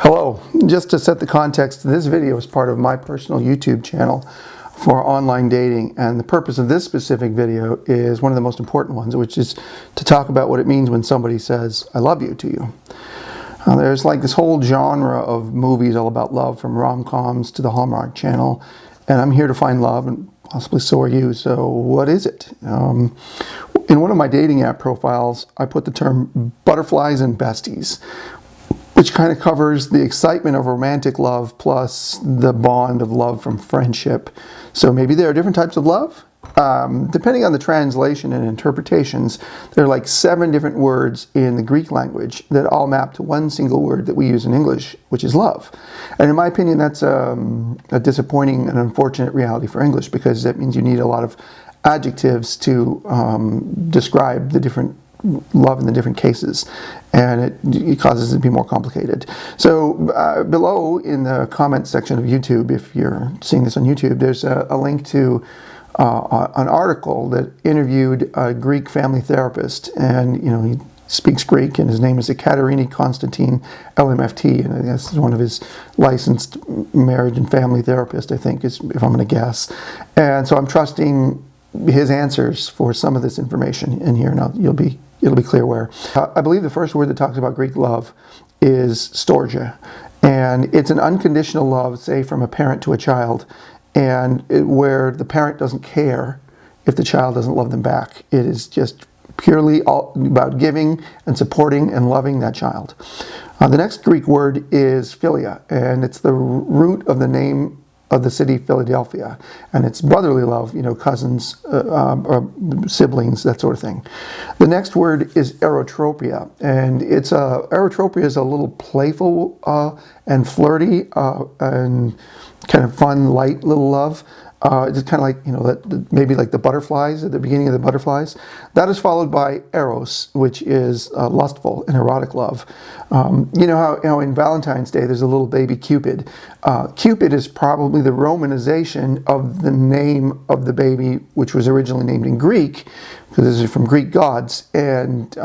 Hello, just to set the context, this video is part of my personal YouTube channel for online dating, and the purpose of this specific video is one of the most important ones, which is to talk about what it means when somebody says, "I love you" to you. There's like this whole genre of movies all about love, from rom-coms to the Hallmark Channel, and I'm here to find love, and possibly so are you. So what is it? In one of my dating app profiles, I put the term butterflies and besties, which kind of covers the excitement of romantic love plus the bond of love from friendship. So maybe there are different types of love. Depending on the translation and interpretations, there are like 7 different words in the Greek language that all map to one single word that we use in English, which is love. And in my opinion, that's a disappointing and unfortunate reality for English, because that means you need a lot of adjectives to describe the different love in the different cases, and it causes it to be more complicated. So below in the comments section of YouTube, if you're seeing this on YouTube, there's a link to an article that interviewed a Greek family therapist, and he speaks Greek, and his name is Ekaterini Konstantin LMFT, and I guess this is one of his licensed marriage and family therapists, I think, is if I'm going to guess. And so I'm trusting his answers for some of this information in here. Now it'll be clear where. I believe the first word that talks about Greek love is storge, and it's an unconditional love, say from a parent to a child, and where the parent doesn't care if the child doesn't love them back. It is just purely all about giving and supporting and loving that child. The next Greek word is philia, and it's the root of the name of the city Philadelphia, and it's brotherly love, cousins, or siblings, that sort of thing. The next word is erotropia, and erotropia is a little playful and flirty and kind of fun, light little love. It's kind of like, maybe like the butterflies at the beginning of the butterflies. That is followed by eros, which is lustful and erotic love. You know how in Valentine's Day there's a little baby Cupid. Cupid is probably the romanization of the name of the baby, which was originally named in Greek, because this is from Greek gods, and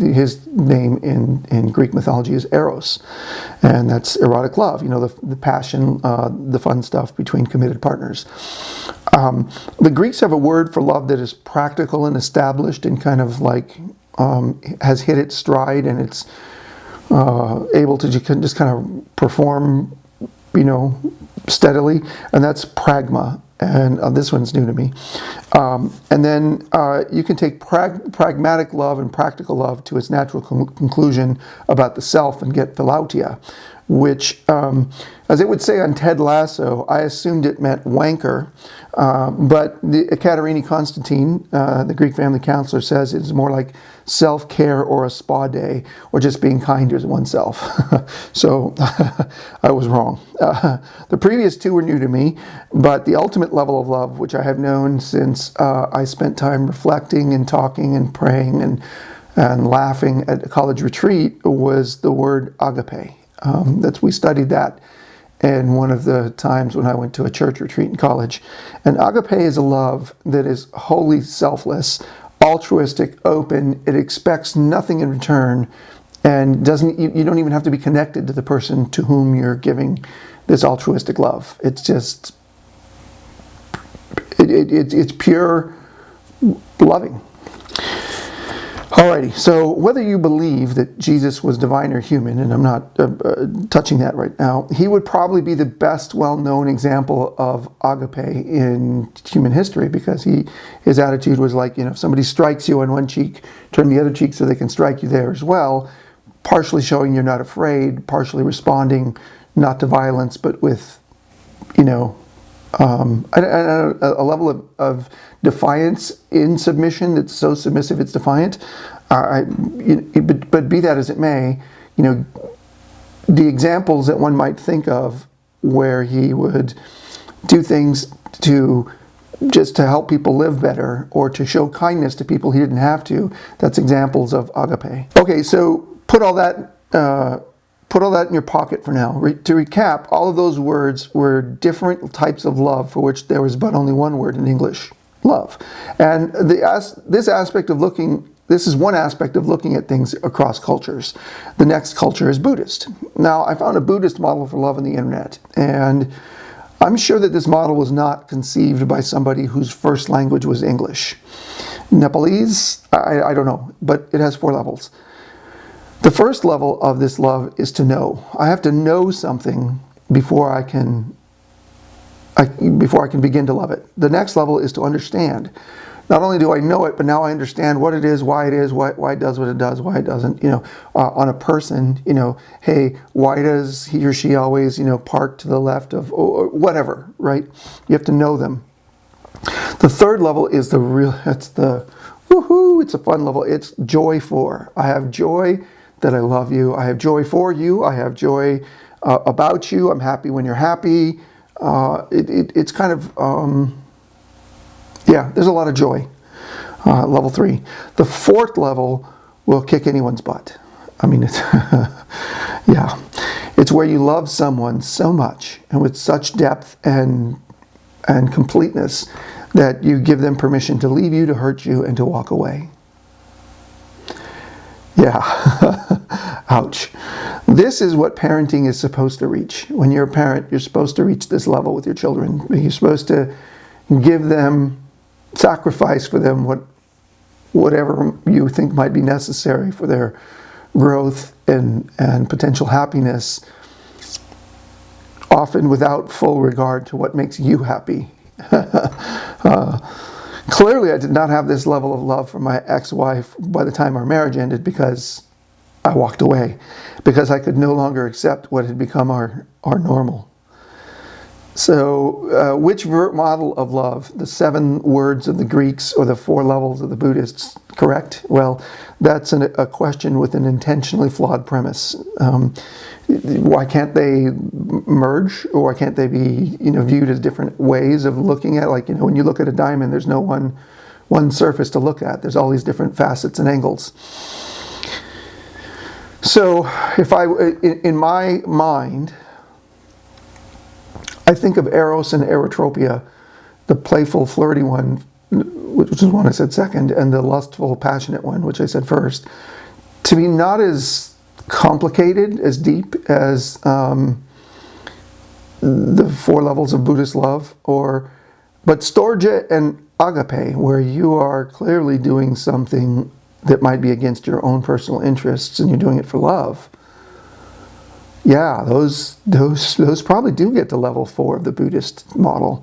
his name in Greek mythology is Eros, and that's erotic love, the passion, the fun stuff between committed partners. The Greeks have a word for love that is practical and established and kind of like has hit its stride, and it's able to just kind of perform, steadily, and that's pragma. And this one's new to me. And then you can take pragmatic love and practical love to its natural conclusion about the self and get philautia, which, as it would say on Ted Lasso, I assumed it meant wanker, but the Ekaterini Konstantin, the Greek family counselor, says it's more like self-care or a spa day, or just being kind to oneself. So I was wrong. The previous 2 were new to me, but the ultimate level of love, which I have known since I spent time reflecting and talking and praying and laughing at a college retreat, was the word agape. We studied that in one of the times when I went to a church retreat in college. And agape is a love that is wholly selfless, altruistic, open. It expects nothing in return, and you don't even have to be connected to the person to whom you're giving this altruistic love. It's just it's pure loving. Alrighty, so whether you believe that Jesus was divine or human, and I'm not touching that right now, he would probably be the best well-known example of agape in human history, because his attitude was like, if somebody strikes you on one cheek, turn the other cheek so they can strike you there as well, partially showing you're not afraid, partially responding not to violence, but with, a level of defiance in submission that's so submissive it's defiant. But be that as it may, the examples that one might think of where he would do things just to help people live better, or to show kindness to people he didn't have to, that's examples of agape. Okay, so put all that in your pocket for now. To recap, all of those words were different types of love for which there was but only one word in English: love. And this aspect of looking this is one aspect of looking at things across cultures. The next culture is Buddhist. Now, I found a Buddhist model for love on the internet, and I'm sure that this model was not conceived by somebody whose first language was English. Nepalese, I don't know, but it has 4 levels. The first level of this love is to know. I have to know something before I can begin to love it. The next level is to understand. Not only do I know it, but now I understand what it is, why it does what it does, why it doesn't. On a person, hey, why does he or she always, park to the left of, or whatever, right? You have to know them. The third level is it's the woohoo, it's a fun level. It's joy for. I have joy that I love you. I have joy for you. I have joy about you. I'm happy when you're happy. It's kind of, there's a lot of joy. Level 3. The 4th level will kick anyone's butt. I mean, it's, it's where you love someone so much and with such depth and completeness that you give them permission to leave you, to hurt you, and to walk away. Yeah. Ouch. This is what parenting is supposed to reach. When you're a parent, you're supposed to reach this level with your children. You're supposed to give them, sacrifice for them whatever you think might be necessary for their growth and potential happiness, often without full regard to what makes you happy. Clearly, I did not have this level of love for my ex-wife by the time our marriage ended, because I walked away, because I could no longer accept what had become our normal. So, which model of love, the 7 words of the Greeks or the 4 levels of the Buddhists, correct? Well, that's a question with an intentionally flawed premise. Why can't they merge, or why can't they be, viewed as different ways of looking at? Like, when you look at a diamond, there's no one surface to look at. There's all these different facets and angles. So, if in my mind, I think of Eros and Erotropia, the playful, flirty one, which is one I said second, and the lustful, passionate one, which I said first, to be not as complicated, as deep as the 4 levels of Buddhist love, but storge and agape, where you are clearly doing something that might be against your own personal interests and you're doing it for love. Yeah, those probably do get to level 4 of the Buddhist model.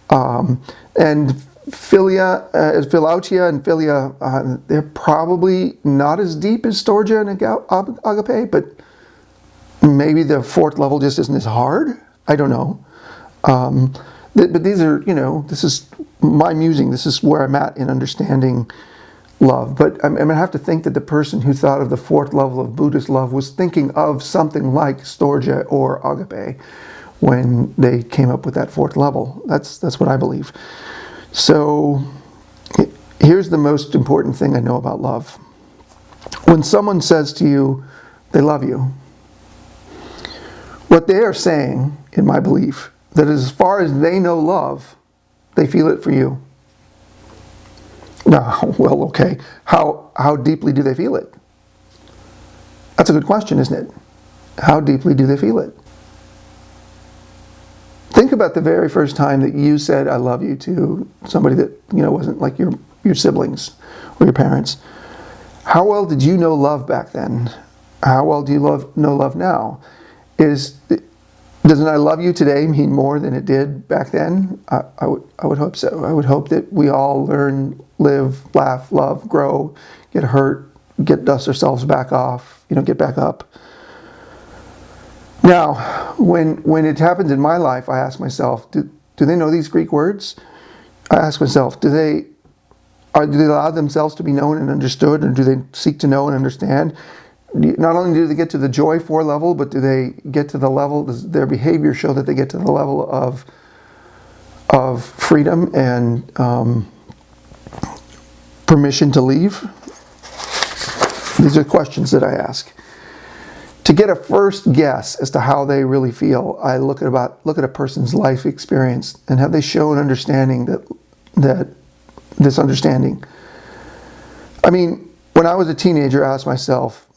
And philautia and philia, they're probably not as deep as storge and agape, but maybe the 4th level just isn't as hard. I don't know. But these are, this is my musing. This is where I'm at in understanding love. But I'm going to have to think that the person who thought of the 4th level of Buddhist love was thinking of something like storge or agape when they came up with that 4th level. That's what I believe. So here's the most important thing I know about love. When someone says to you they love you, what they are saying, in my belief, that as far as they know love, they feel it for you. Now, well, okay, how deeply do they feel it? That's a good question, isn't it? How deeply do they feel it? Think about the very first time that you said "I love you" to somebody that wasn't like your siblings or your parents. How well did you know love back then? How well do you know love now? Doesn't "I love you" today mean more than it did back then? I would hope so. I would hope that we all learn, live, laugh, love, grow, get hurt, dust ourselves back off, get back up. Now, when it happens in my life, I ask myself, do they know these Greek words? I ask myself, do they allow themselves to be known and understood, or do they seek to know and understand? Not only do they get to the joy 4 level, but do they get to the level, does their behavior show that they get to the level of freedom and permission to leave? These are questions that I ask. To get a first guess as to how they really feel, I look at a person's life experience, and have they shown understanding that this understanding. I mean, when I was a teenager, I asked myself,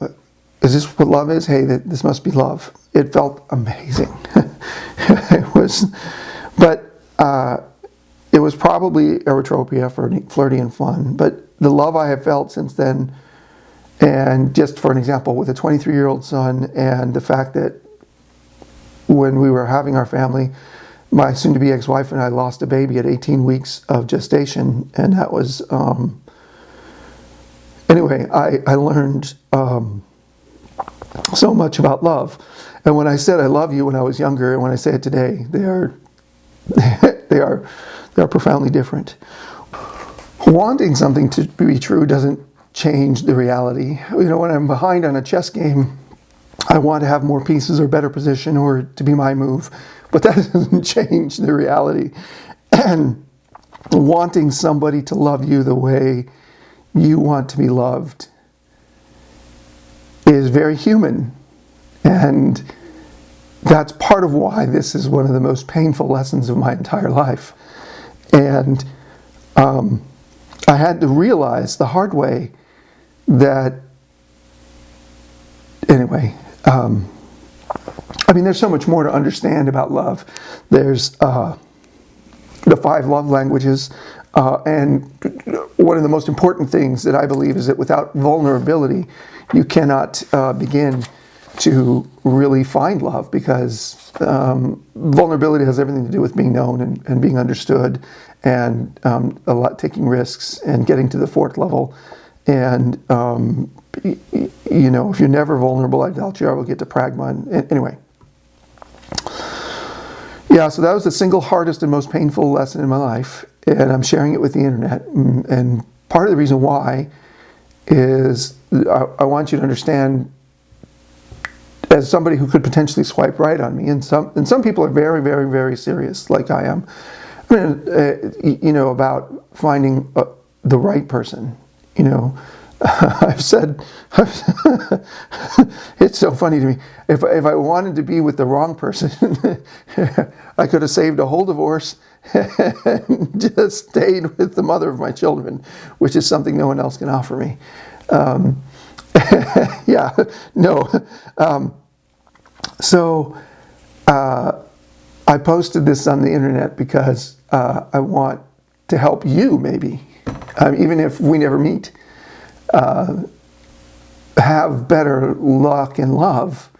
is this what love is? Hey, this must be love. It felt amazing. It was, but it was probably erythropia, flirty and fun. But the love I have felt since then, and just for an example, with a 23-year-old son, and the fact that when we were having our family, my soon-to-be ex-wife and I lost a baby at 18 weeks of gestation, and that was, anyway, I learned so much about love. And when I said I love you when I was younger, and when I say it today, they are profoundly different. Wanting something to be true doesn't change the reality. You know, when I'm behind on a chess game, I want to have more pieces or better position or to be my move, but that doesn't change the reality. And wanting somebody to love you the way you want to be loved is very human. And that's part of why this is one of the most painful lessons of my entire life. And I had to realize the hard way that, anyway, I mean, there's so much more to understand about love. There's the 5 love languages, and one of the most important things that I believe is that without vulnerability, you cannot begin to really find love, because vulnerability has everything to do with being known and being understood, and taking risks and getting to the 4th level. And you know, if you're never vulnerable, I doubt you ever get to pragma. And anyway, yeah. So that was the single hardest and most painful lesson in my life, and I'm sharing it with the internet. And part of the reason why is I want you to understand, as somebody who could potentially swipe right on me, and some people are very, very, very serious, like I am. I mean, you know, about finding the right person. You know, I've said, it's so funny to me. If I wanted to be with the wrong person, I could have saved a whole divorce and just stayed with the mother of my children, which is something no one else can offer me. Yeah, no. So I posted this on the internet because I want to help you, maybe, even if we never meet, have better luck in love,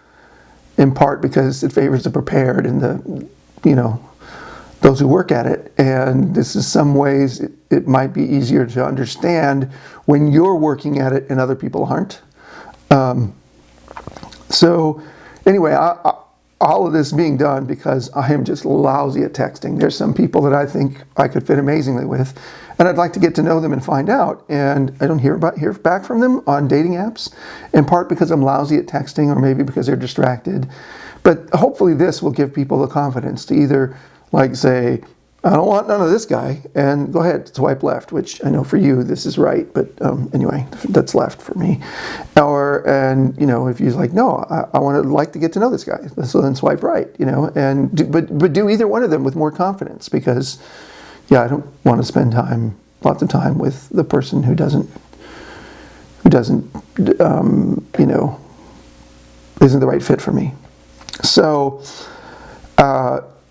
in part because it favors the prepared and the, you know, those who work at it. And this is some ways it might be easier to understand when you're working at it and other people aren't. So anyway, all of this being done because I am just lousy at texting. There's some people that I think I could fit amazingly with, and I'd like to get to know them and find out. And I don't hear back from them on dating apps, in part because I'm lousy at texting, or maybe because they're distracted. But hopefully this will give people the confidence to either, like, say, I don't want none of this guy, and go ahead, swipe left, which I know for you this is right, but anyway, that's left for me. And you know, if you're like, no, I want to like to get to know this guy, so then swipe right, you know, but do either one of them with more confidence, because yeah, I don't want to spend lots of time with the person who doesn't you know, isn't the right fit for me. So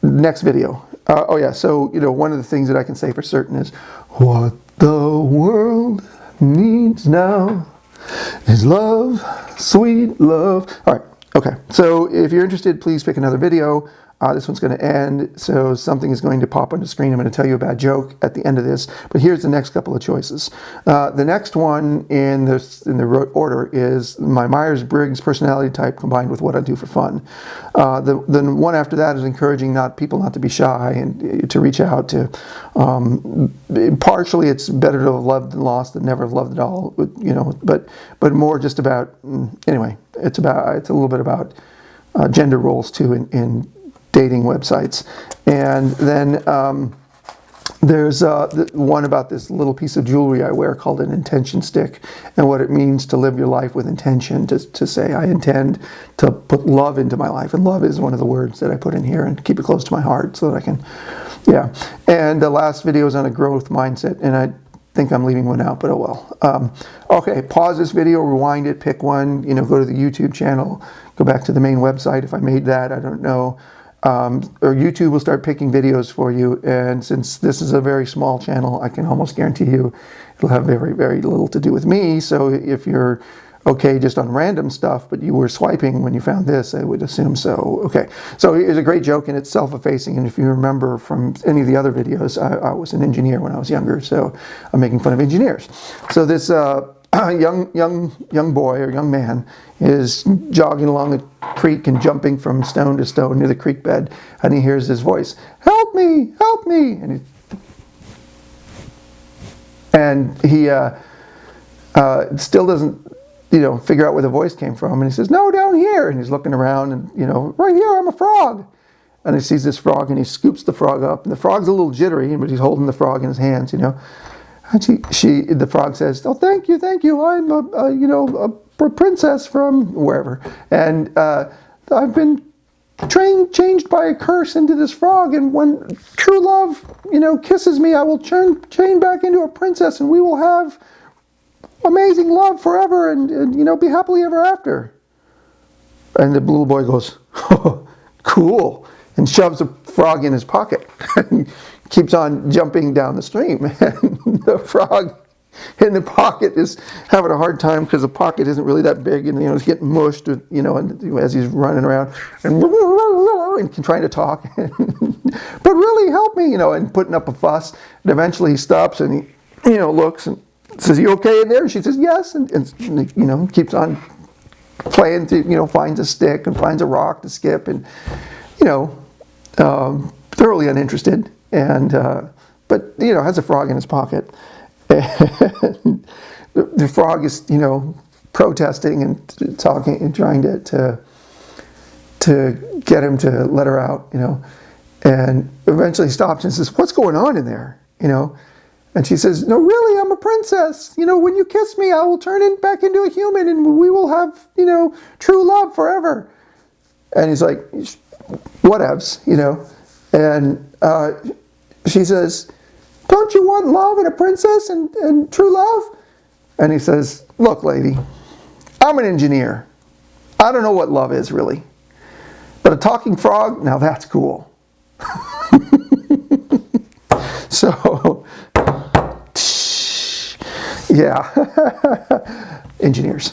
next video. Oh yeah, so, you know, one of the things that I can say for certain is, what the world needs now is love, sweet love. All right, okay. So if you're interested, please pick another video. This one's going to end, so something is going to pop on the screen. I'm going to tell you a bad joke at the end of this, but here's the next couple of choices. The next one in the order is my Myers-Briggs personality type combined with what I do for fun. The one after that is encouraging people not to be shy and to reach out to. Partially, it's better to have loved and lost than never have loved at all. You know, but more just about, anyway. It's a little bit about gender roles too in dating websites. And then there's one about this little piece of jewelry I wear called an intention stick, and what it means to live your life with intention, to say I intend to put love into my life. And love is one of the words that I put in here, and keep it close to my heart so that I can, yeah. And the last video is on a growth mindset, and think I'm leaving one out, but oh well. Okay, pause this video, rewind it, pick one, go to the YouTube channel, go back to the main website if I made that, I don't know. Or YouTube will start picking videos for you, and since this is a very small channel, I can almost guarantee you it'll have very, very little to do with me. So if you're okay just on random stuff, but you were swiping when you found this, I would assume so. Okay, so here's a great joke, and it's self-effacing, and if you remember from any of the other videos, I was an engineer when I was younger, so I'm making fun of engineers. So this young boy or young man is jogging along a creek and jumping from stone to stone near the creek bed, and he hears this voice, "Help me, help me!" And he still doesn't figure out where the voice came from, and he says, "No, down here." And he's looking around, and "Right here, I'm a frog." And he sees this frog, and he scoops the frog up, and the frog's a little jittery, but he's holding the frog in his hands, And the frog says, "Oh, thank you, I'm a princess from wherever, and I've been changed by a curse into this frog, and when true love, kisses me, I will change back into a princess, and we will have amazing love forever, and be happily ever after." And the little boy goes, "Oh, cool," and shoves the frog in his pocket and keeps on jumping down the stream. And the frog in the pocket is having a hard time because the pocket isn't really that big, and it's getting mushed, and as he's running around and trying to talk, "But really help me," and putting up a fuss. And eventually he stops and he looks and says, "You okay in there?" And she says, "Yes," and keeps on playing to finds a stick and finds a rock to skip, and thoroughly uninterested, and but has a frog in his pocket. And the frog is protesting and talking and trying to get him to let her out, and eventually stops and says, "What's going on in there?" And she says, "No, really, I'm a princess. When you kiss me, I will turn back into a human, and we will have, true love forever." And he's like, "Whatevs," And she says, "Don't you want love and a princess and true love?" And he says, "Look, lady, I'm an engineer. I don't know what love is, really. But a talking frog, now that's cool." So, yeah, engineers.